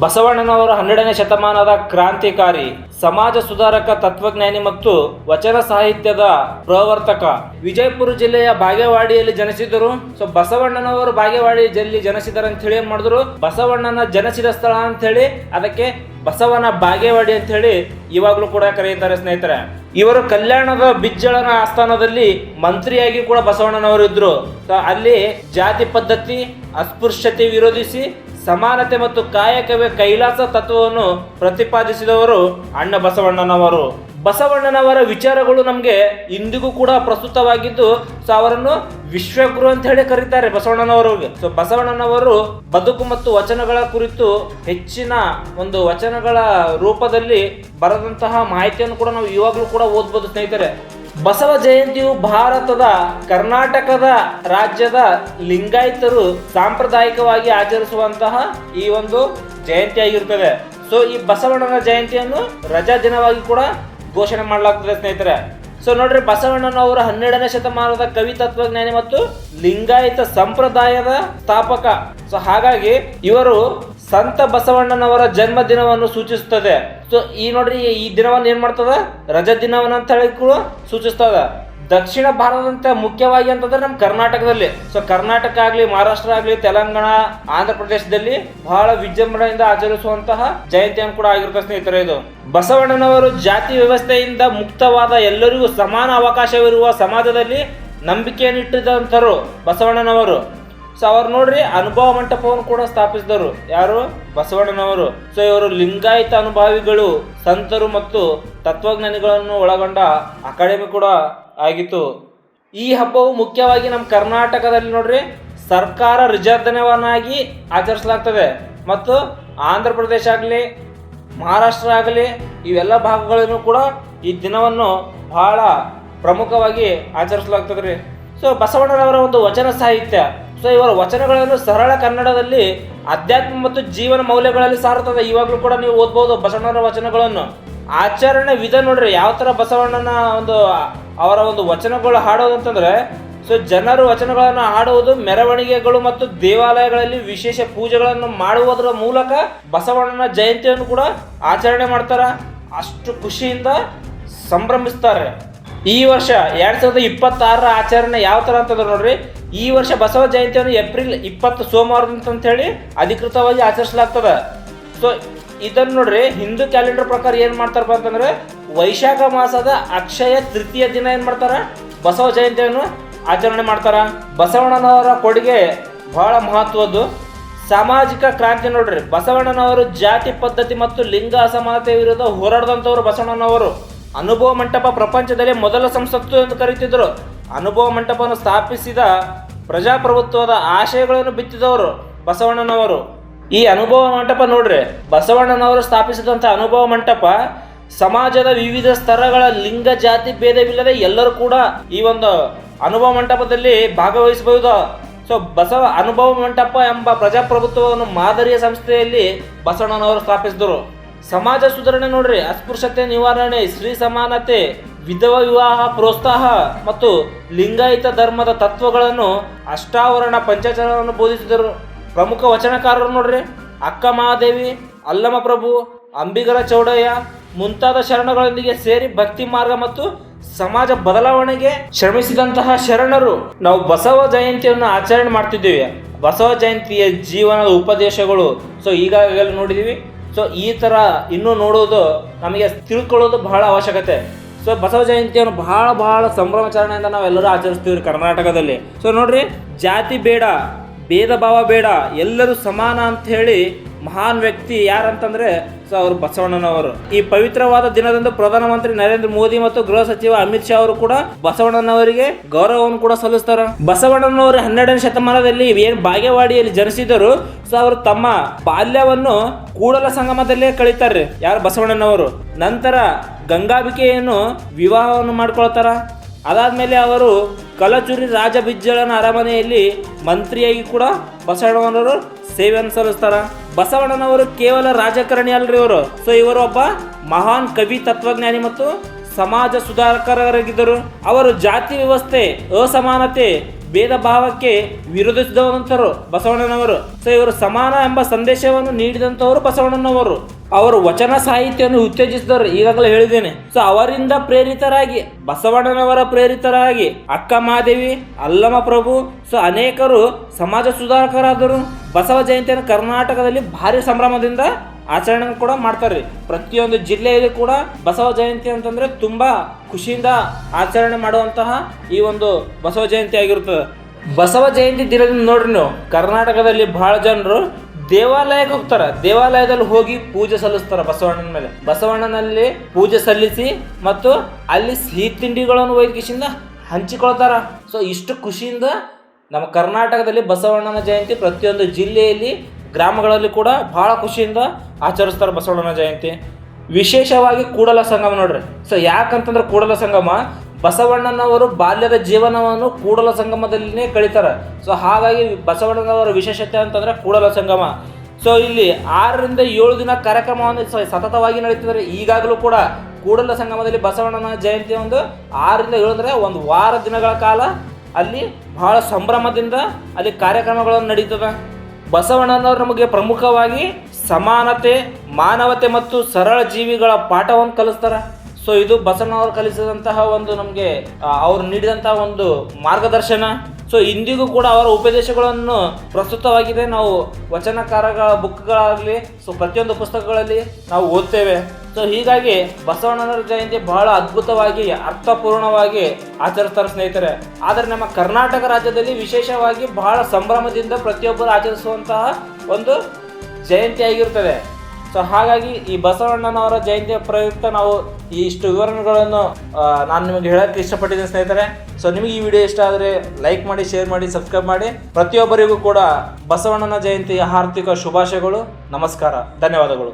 ಬಸವಣ್ಣನವರು 12ನೇ ಶತಮಾನದ ಕ್ರಾಂತಿಕಾರಿ, ಸಮಾಜ ಸುಧಾರಕ, ತತ್ವಜ್ಞಾನಿ ಮತ್ತು ವಚನ ಸಾಹಿತ್ಯದ ಪ್ರವರ್ತಕ. ವಿಜಯಪುರ ಜಿಲ್ಲೆಯ ಬಾಗೇವಾಡಿಯಲ್ಲಿ ಜನಿಸಿದರು. ಬಸವಣ್ಣನವರು ಬಾಗೇವಾಡಿ ಜಿಲ್ಲೆ ಜನಿಸಿದರು ಅಂತ ಹೇಳಿ ಏನ್ ಮಾಡಿದ್ರು, ಬಸವಣ್ಣನ ಜನಿಸಿದ ಸ್ಥಳ ಅಂತ ಹೇಳಿ ಅದಕ್ಕೆ ಬಸವನ ಬಾಗೇವಾಡಿ ಅಂತ ಹೇಳಿ ಇವಾಗ್ಲೂ ಕೂಡ ಕರೆಯುತ್ತಾರೆ ಸ್ನೇಹಿತರೆ. ಇವರು ಕಲ್ಯಾಣದ ಬಿಜ್ಜಳನ ಆಸ್ಥಾನದಲ್ಲಿ ಮಂತ್ರಿಯಾಗಿ ಕೂಡ ಬಸವಣ್ಣನವರು ಇದ್ರು. ಅಲ್ಲಿ ಜಾತಿ ಪದ್ಧತಿ, ಅಸ್ಪೃಶ್ಯತೆ ವಿರೋಧಿಸಿ ಸಮಾನತೆ ಮತ್ತು ಕಾಯಕವೇ ಕೈಲಾಸ ತತ್ವವನ್ನು ಪ್ರತಿಪಾದಿಸಿದವರು ಅಣ್ಣ ಬಸವಣ್ಣನವರು. ಬಸವಣ್ಣನವರ ವಿಚಾರಗಳು ನಮಗೆ ಇಂದಿಗೂ ಕೂಡ ಪ್ರಸ್ತುತವಾಗಿದ್ದು, ಅವರನ್ನು ವಿಶ್ವಗುರು ಅಂತ ಹೇಳಿ ಕರೀತಾರೆ ಬಸವಣ್ಣನವರಿಗೆ. ಬಸವಣ್ಣನವರು ಬದುಕು ಮತ್ತು ವಚನಗಳ ಕುರಿತು ಹೆಚ್ಚಿನ ಒಂದು ವಚನಗಳ ರೂಪದಲ್ಲಿ ಬರೆದಂತಹ ಮಾಹಿತಿಯನ್ನು ಕೂಡ ನಾವು ಇವಾಗಲೂ ಕೂಡ ಓದ್ಬೋದು ಸ್ನೇಹಿತರೆ. ಬಸವ ಜಯಂತಿಯು ಭಾರತದ ಕರ್ನಾಟಕದ ರಾಜ್ಯದ ಲಿಂಗಾಯತರು ಸಾಂಪ್ರದಾಯಿಕವಾಗಿ ಆಚರಿಸುವಂತಹ ಈ ಒಂದು ಜಯಂತಿ ಆಗಿರುತ್ತದೆ. ಈ ಬಸವಣ್ಣನ ಜಯಂತಿಯನ್ನು ರಜಾ ದಿನವಾಗಿ ಕೂಡ ಘೋಷಣೆ ಮಾಡಲಾಗ್ತದೆ ಸ್ನೇಹಿತರೆ. ನೋಡ್ರಿ, ಬಸವಣ್ಣನವರು 12ನೇ ಶತಮಾನದ ಕವಿ, ತತ್ವಜ್ಞಾನಿ ಮತ್ತು ಲಿಂಗಾಯತ ಸಂಪ್ರದಾಯದ ಸ್ಥಾಪಕ. ಹಾಗಾಗಿ ಇವರು ಸಂತ ಬಸವಣ್ಣನವರ ಜನ್ಮ ದಿನವನ್ನು ಸೂಚಿಸುತ್ತದೆ. ಈ ನೋಡ್ರಿ, ಈ ದಿನವನ್ನು ಏನ್ ಮಾಡ್ತದ, ರಜಾ ದಿನವನ್ನ ಅಂತ ಹೇಳಿ ಕೂಡ ಸೂಚಿಸ್ತದ. ದಕ್ಷಿಣ ಭಾರತದಂತ ಮುಖ್ಯವಾಗಿ ಅಂತಂದ್ರೆ ನಮ್ಮ ಕರ್ನಾಟಕದಲ್ಲಿ, ಕರ್ನಾಟಕ ಆಗ್ಲಿ, ಮಹಾರಾಷ್ಟ್ರ ಆಗ್ಲಿ, ತೆಲಂಗಾಣ, ಆಂಧ್ರ ಪ್ರದೇಶದಲ್ಲಿ ಬಹಳ ವಿಜೃಂಭಣೆಯಿಂದ ಆಚರಿಸುವಂತಹ ಜಯಂತಿಯನ್ನು ಕೂಡ ಆಗಿರುತ್ತೆ ಸ್ನೇಹಿತರೆ. ಇದು ಬಸವಣ್ಣನವರು ಜಾತಿ ವ್ಯವಸ್ಥೆಯಿಂದ ಮುಕ್ತವಾದ, ಎಲ್ಲರಿಗೂ ಸಮಾನ ಅವಕಾಶವಿರುವ ಸಮಾಜದಲ್ಲಿ ನಂಬಿಕೆಯನ್ನು ಇಟ್ಟಿದ್ದಂಥರು ಬಸವಣ್ಣನವರು. ಅವ್ರು ನೋಡ್ರಿ, ಅನುಭವ ಮಂಟಪವನ್ನು ಕೂಡ ಸ್ಥಾಪಿಸಿದರು. ಯಾರು? ಬಸವಣ್ಣನವರು. ಇವರು ಲಿಂಗಾಯತ ಅನುಭಾವಿಗಳು, ಸಂತರು ಮತ್ತು ತತ್ವಜ್ಞಾನಿಗಳನ್ನು ಒಳಗೊಂಡ ಅಕಾಡೆಮಿ ಕೂಡ ಆಗಿತ್ತು. ಈ ಹಬ್ಬವು ಮುಖ್ಯವಾಗಿ ನಮ್ಮ ಕರ್ನಾಟಕದಲ್ಲಿ ನೋಡ್ರಿ ಸರ್ಕಾರ ರಜಾದಿನವನ್ನಾಗಿ ಆಚರಿಸಲಾಗ್ತದೆ. ಮತ್ತು ಆಂಧ್ರ ಪ್ರದೇಶ ಆಗಲಿ, ಮಹಾರಾಷ್ಟ್ರ ಆಗಲಿ, ಇವೆಲ್ಲ ಭಾಗಗಳನ್ನು ಕೂಡ ಈ ದಿನವನ್ನು ಬಹಳ ಪ್ರಮುಖವಾಗಿ ಆಚರಿಸಲಾಗ್ತದೆ ರೀ. ಬಸವಣ್ಣನವರ ಒಂದು ವಚನ ಸಾಹಿತ್ಯ, ಇವರ ವಚನಗಳನ್ನು ಸರಳ ಕನ್ನಡದಲ್ಲಿ ಅಧ್ಯಾತ್ಮ ಮತ್ತು ಜೀವನ ಮೌಲ್ಯಗಳಲ್ಲಿ ಸಾರುತ್ತದೆ. ಇವಾಗಲೂ ಕೂಡ ನೀವು ಓದ್ಬೋದು ಬಸವಣ್ಣನ ವಚನಗಳನ್ನು. ಆಚರಣೆ ವಿಧ ನೋಡ್ರಿ, ಯಾವ ತರ ಬಸವಣ್ಣನ ಅವರ ಒಂದು ವಚನಗಳು ಹಾಡೋದಂತಂದ್ರೆ, ಜನರು ವಚನಗಳನ್ನು ಹಾಡುವುದು ಮೆರವಣಿಗೆಗಳು ಮತ್ತು ದೇವಾಲಯಗಳಲ್ಲಿ ವಿಶೇಷ ಪೂಜೆಗಳನ್ನು ಮಾಡುವುದರ ಮೂಲಕ ಬಸವಣ್ಣನ ಜಯಂತಿಯನ್ನು ಕೂಡ ಆಚರಣೆ ಮಾಡ್ತಾರ. ಅಷ್ಟು ಖುಷಿಯಿಂದ ಸಂಭ್ರಮಿಸ್ತಾರೆ. ಈ ವರ್ಷ 2026 ಆಚರಣೆ ಯಾವ ತರ ಅಂತಂದ್ರೆ ನೋಡ್ರಿ, ಈ ವರ್ಷ ಬಸವ ಜಯಂತಿಯನ್ನು ಏಪ್ರಿಲ್ 20 ಸೋಮವಾರದಂತ ಹೇಳಿ ಅಧಿಕೃತವಾಗಿ ಆಚರಿಸಲಾಗ್ತದೆ. ಇದನ್ನು ನೋಡ್ರಿ, ಹಿಂದೂ ಕ್ಯಾಲೆಂಡರ್ ಪ್ರಕಾರ ಏನ್ ಮಾಡ್ತಾರಪ್ಪ ಅಂತಂದ್ರೆ, ವೈಶಾಖ ಮಾಸದ ಅಕ್ಷಯ ತೃತೀಯ ದಿನ ಏನ್ ಮಾಡ್ತಾರ, ಬಸವ ಜಯಂತಿಯನ್ನು ಆಚರಣೆ ಮಾಡ್ತಾರ. ಬಸವಣ್ಣನವರ ಕೊಡುಗೆ ಬಹಳ ಮಹತ್ವದ್ದು. ಸಾಮಾಜಿಕ ಕ್ರಾಂತಿ ನೋಡ್ರಿ, ಬಸವಣ್ಣನವರು ಜಾತಿ ಪದ್ಧತಿ ಮತ್ತು ಲಿಂಗ ಅಸಮಾನತೆ ವಿರುದ್ಧ ಹೋರಾಡಿದಂಥವ್ರು ಬಸವಣ್ಣನವರು. ಅನುಭವ ಮಂಟಪ ಪ್ರಪಂಚದಲ್ಲಿ ಮೊದಲ ಸಂಸತ್ತು ಎಂದು ಕರೀತಿದ್ರು. ಅನುಭವ ಮಂಟಪವನ್ನು ಸ್ಥಾಪಿಸಿದ ಪ್ರಜಾಪ್ರಭುತ್ವದ ಆಶಯಗಳನ್ನು ಬಿತ್ತಿದವರು ಬಸವಣ್ಣನವರು. ಈ ಅನುಭವ ಮಂಟಪ ನೋಡ್ರಿ, ಬಸವಣ್ಣನವರು ಸ್ಥಾಪಿಸಿದಂಥ ಅನುಭವ ಮಂಟಪ ಸಮಾಜದ ವಿವಿಧ ಸ್ತರಗಳ ಲಿಂಗ ಜಾತಿ ಭೇದವಿಲ್ಲದೆ ಎಲ್ಲರೂ ಕೂಡ ಈ ಒಂದು ಅನುಭವ ಮಂಟಪದಲ್ಲಿ ಭಾಗವಹಿಸಬಹುದು. ಬಸವ ಅನುಭವ ಮಂಟಪ ಎಂಬ ಪ್ರಜಾಪ್ರಭುತ್ವವನ್ನು ಮಾದರಿಯ ಸಂಸ್ಥೆಯಲ್ಲಿ ಬಸವಣ್ಣನವರು ಸ್ಥಾಪಿಸಿದರು. ಸಮಾಜ ಸುಧಾರಣೆ ನೋಡ್ರಿ, ಅಸ್ಪೃಶ್ಯತೆ ನಿವಾರಣೆ, ಸ್ತ್ರೀ ಸಮಾನತೆ, ವಿಧವಾ ವಿವಾಹ ಪ್ರೋತ್ಸಾಹ ಮತ್ತು ಲಿಂಗಾಯತ ಧರ್ಮದ ತತ್ವಗಳನ್ನು, ಅಷ್ಟಾವರಣ ಪಂಚಾಚಾರವನ್ನು ಬೋಧಿಸಿದರು. ಪ್ರಮುಖ ವಚನಕಾರರು ನೋಡ್ರಿ, ಅಕ್ಕ ಮಹಾದೇವಿ, ಅಲ್ಲಮ ಪ್ರಭು, ಅಂಬಿಗರ ಚೌಡಯ್ಯ ಮುಂತಾದ ಶರಣಗಳೊಂದಿಗೆ ಸೇರಿ ಭಕ್ತಿ ಮಾರ್ಗ ಮತ್ತು ಸಮಾಜ ಬದಲಾವಣೆಗೆ ಶ್ರಮಿಸಿದಂತಹ ಶರಣರು. ನಾವು ಬಸವ ಜಯಂತಿಯನ್ನು ಆಚರಣೆ ಮಾಡ್ತಿದ್ದೀವಿ. ಬಸವ ಜಯಂತಿಯ ಜೀವನದ ಉಪದೇಶಗಳು ಈಗಾಗಲೇ ನೋಡಿದೀವಿ. ಈ ತರ ಇನ್ನೂ ನೋಡೋದು, ನಮಗೆ ತಿಳ್ಕೊಳ್ಳೋದು ಬಹಳ ಅವಶ್ಯಕತೆ. ಬಸವ ಜಯಂತಿಯನ್ನು ಬಹಳ ಸಂಭ್ರಮಾಚರಣೆಯಿಂದ ನಾವೆಲ್ಲರೂ ಆಚರಿಸ್ತೀವಿ ಕರ್ನಾಟಕದಲ್ಲಿ. ನೋಡ್ರಿ, ಜಾತಿ ಬೇಡ, ಭೇದ ಭಾವ ಬೇಡ, ಎಲ್ಲರೂ ಸಮಾನ ಅಂತ ಹೇಳಿ ಮಹಾನ್ ವ್ಯಕ್ತಿ ಯಾರಂತಂದ್ರೆ ಅವರು ಬಸವಣ್ಣನವರು. ಈ ಪವಿತ್ರವಾದ ದಿನದಂದು ಪ್ರಧಾನಮಂತ್ರಿ ನರೇಂದ್ರ ಮೋದಿ ಮತ್ತು ಗೃಹ ಸಚಿವ ಅಮಿತ್ ಶಾ ಅವರು ಕೂಡ ಬಸವಣ್ಣನವರಿಗೆ ಗೌರವವನ್ನು ಕೂಡ ಸಲ್ಲಿಸ್ತಾರ. ಬಸವಣ್ಣನವರು 12ನೇ ಶತಮಾನದಲ್ಲಿ ಏನ್ ಬಾಗೇವಾಡಿಯಲ್ಲಿ ಜನಿಸಿದರು. ಅವರು ತಮ್ಮ ಬಾಲ್ಯವನ್ನು ಕೂಡಲ ಸಂಗಮದಲ್ಲೇ ಕಳೀತಾರೆ ಯಾರು, ಬಸವಣ್ಣನವರು. ನಂತರ ಗಂಗಾಬಿಕೆಯನ್ನು ವಿವಾಹವನ್ನು ಮಾಡ್ಕೊಳ್ತಾರ. ಅದಾದ್ಮೇಲೆ ಅವರು ಕಲಚುರಿ ರಾಜ ಬಿಜ್ಜಳನ ಅರಮನೆಯಲ್ಲಿ ಮಂತ್ರಿಯಾಗಿ ಕೂಡ ಬಸವಣ್ಣನವರು ಸೇವೆಯನ್ನು ಸಲ್ಲಿಸ್ತಾರ. ಬಸವಣ್ಣನವರು ಕೇವಲ ರಾಜಕಾರಣಿ ಅಲ್ರಿ ಇವರು. ಇವರು ಒಬ್ಬ ಮಹಾನ್ ಕವಿ, ತತ್ವಜ್ಞಾನಿ ಮತ್ತು ಸಮಾಜ ಸುಧಾರಕರಾಗಿದ್ದರು. ಅವರು ಜಾತಿ ವ್ಯವಸ್ಥೆ, ಅಸಮಾನತೆ, ಭೇದ ಭಾವಕ್ಕೆ ವಿರೋಧಿಸಿದವಂತರು ಬಸವಣ್ಣನವರು. ಸೊ ಇವರು ಸಮಾನ ಎಂಬ ಸಂದೇಶವನ್ನು ನೀಡಿದಂಥವರು ಬಸವಣ್ಣನವರು. ಅವರು ವಚನ ಸಾಹಿತ್ಯವನ್ನು ಉತ್ತೇಜಿಸಿದವರು, ಈಗಾಗಲೇ ಹೇಳಿದ್ದೇನೆ. ಸೊ ಅವರಿಂದ ಪ್ರೇರಿತರಾಗಿ, ಬಸವಣ್ಣನವರ ಪ್ರೇರಿತರಾಗಿ ಅಕ್ಕ ಮಹಾದೇವಿ, ಅಲ್ಲಮ ಪ್ರಭು, ಸೊ ಅನೇಕರು ಸಮಾಜ ಸುಧಾರಕರಾದರು. ಬಸವ ಜಯಂತಿಯನ್ನು ಕರ್ನಾಟಕದಲ್ಲಿ ಭಾರಿ ಸಂಭ್ರಮದಿಂದ ಆಚರಣೆ ಕೂಡ ಮಾಡ್ತಾರೆ. ಪ್ರತಿಯೊಂದು ಜಿಲ್ಲೆಯಲ್ಲಿ ಕೂಡ ಬಸವ ಜಯಂತಿ ಅಂತಂದ್ರೆ ತುಂಬಾ ಖುಷಿಯಿಂದ ಆಚರಣೆ ಮಾಡುವಂತಹ ಈ ಒಂದು ಬಸವ ಜಯಂತಿ ಆಗಿರುತ್ತದೆ. ಬಸವ ಜಯಂತಿ ದಿನದಿಂದ ನೋಡ್ರಿ ನೀವು ಕರ್ನಾಟಕದಲ್ಲಿ ಬಹಳ ಜನರು ದೇವಾಲಯಕ್ಕೆ ಹೋಗ್ತಾರೆ. ದೇವಾಲಯದಲ್ಲಿ ಹೋಗಿ ಪೂಜೆ ಸಲ್ಲಿಸ್ತಾರೆ ಬಸವಣ್ಣನ ಮೇಲೆ. ಬಸವಣ್ಣನಲ್ಲಿ ಪೂಜೆ ಸಲ್ಲಿಸಿ ಮತ್ತು ಅಲ್ಲಿ ಸಿಹಿ ತಿಂಡಿಗಳನ್ನು ಒಯ್ದು ಹಂಚಿಕೊಳ್ತಾರ. ಸೊ ಇಷ್ಟು ಖುಷಿಯಿಂದ ನಮ್ಮ ಕರ್ನಾಟಕದಲ್ಲಿ ಬಸವಣ್ಣನ ಜಯಂತಿ ಪ್ರತಿಯೊಂದು ಜಿಲ್ಲೆಯಲ್ಲಿ, ಗ್ರಾಮಗಳಲ್ಲಿ ಕೂಡ ಬಹಳ ಖುಷಿಯಿಂದ ಆಚರಿಸ್ತಾರೆ ಬಸವಣ್ಣನ ಜಯಂತಿ. ವಿಶೇಷವಾಗಿ ಕೂಡಲ ಸಂಗಮ ನೋಡ್ರಿ. ಸೊ ಯಾಕಂತಂದ್ರೆ ಕೂಡಲ ಸಂಗಮ ಬಸವಣ್ಣನವರು ಬಾಲ್ಯದ ಜೀವನವನ್ನು ಕೂಡಲ ಸಂಗಮದಲ್ಲಿನೇ ಕಳೀತಾರೆ. ಸೊ ಹಾಗಾಗಿ ಬಸವಣ್ಣನವರ ವಿಶೇಷತೆ ಅಂತಂದ್ರೆ ಕೂಡಲ ಸಂಗಮ. ಸೊ ಇಲ್ಲಿ 6 ರಿಂದ 7 ದಿನ ಕಾರ್ಯಕ್ರಮವನ್ನು ಸತತವಾಗಿ ನಡೀತಿದ್ದಾರೆ. ಈಗಾಗಲೂ ಕೂಡ ಕೂಡಲ ಸಂಗಮದಲ್ಲಿ ಬಸವಣ್ಣನ ಜಯಂತಿ ಒಂದು 6 ರಿಂದ 7 ಅಂದರೆ ಒಂದು ವಾರ ದಿನಗಳ ಕಾಲ ಅಲ್ಲಿ ಬಹಳ ಸಂಭ್ರಮದಿಂದ ಅಲ್ಲಿ ಕಾರ್ಯಕ್ರಮಗಳನ್ನು ನಡೀತದೆ. ಬಸವಣ್ಣನವರು ನಮಗೆ ಪ್ರಮುಖವಾಗಿ ಸಮಾನತೆ, ಮಾನವತೆ ಮತ್ತು ಸರಳ ಜೀವಿಗಳ ಪಾಠವನ್ನು ಕಲಿಸ್ತಾರೆ. ಸೊ ಇದು ಬಸವಣ್ಣವರು ಕಲಿಸಿದಂತಹ ಒಂದು ನಮಗೆ ಅವರು ನೀಡಿದಂತಹ ಒಂದು ಮಾರ್ಗದರ್ಶನ. ಸೊ ಇಂದಿಗೂ ಕೂಡ ಅವರ ಉಪದೇಶಗಳನ್ನು ಪ್ರಸ್ತುತವಾಗಿದೆ. ನಾವು ವಚನಕಾರಗಳ ಬುಕ್ಗಳಾಗಲಿ, ಸೊ ಪ್ರತಿಯೊಂದು ಪುಸ್ತಕಗಳಲ್ಲಿ ನಾವು ಓದ್ತೇವೆ. ಸೊ ಹೀಗಾಗಿ ಬಸವಣ್ಣನವರ ಜಯಂತಿ ಬಹಳ ಅದ್ಭುತವಾಗಿ, ಅರ್ಥಪೂರ್ಣವಾಗಿ ಆಚರಿಸ್ತಾರೆ ಸ್ನೇಹಿತರೆ. ಆದರೆ ನಮ್ಮ ಕರ್ನಾಟಕ ರಾಜ್ಯದಲ್ಲಿ ವಿಶೇಷವಾಗಿ ಬಹಳ ಸಂಭ್ರಮದಿಂದ ಪ್ರತಿಯೊಬ್ಬರು ಆಚರಿಸುವಂತಹ ಒಂದು ಜಯಂತಿ ಆಗಿರುತ್ತದೆ. ಸೊ ಹಾಗಾಗಿ ಈ ಬಸವಣ್ಣನವರ ಜಯಂತಿಯ ಪ್ರಯುಕ್ತ ನಾವು ಇಷ್ಟು ವಿವರಣೆಗಳನ್ನು ನಾನು ನಿಮಗೆ ಹೇಳೋಕ್ಕೆ ಇಷ್ಟಪಟ್ಟಿದ್ದೇನೆ ಸ್ನೇಹಿತರೆ. ಸೊ ನಿಮಗೆ ಈ ವಿಡಿಯೋ ಇಷ್ಟ ಆದರೆ ಲೈಕ್ ಮಾಡಿ, ಶೇರ್ ಮಾಡಿ, ಸಬ್ಸ್ಕ್ರೈಬ್ ಮಾಡಿ. ಪ್ರತಿಯೊಬ್ಬರಿಗೂ ಕೂಡ ಬಸವಣ್ಣನ ಜಯಂತಿಯ ಹಾರ್ದಿಕ ಶುಭಾಶಯಗಳು. ನಮಸ್ಕಾರ, ಧನ್ಯವಾದಗಳು.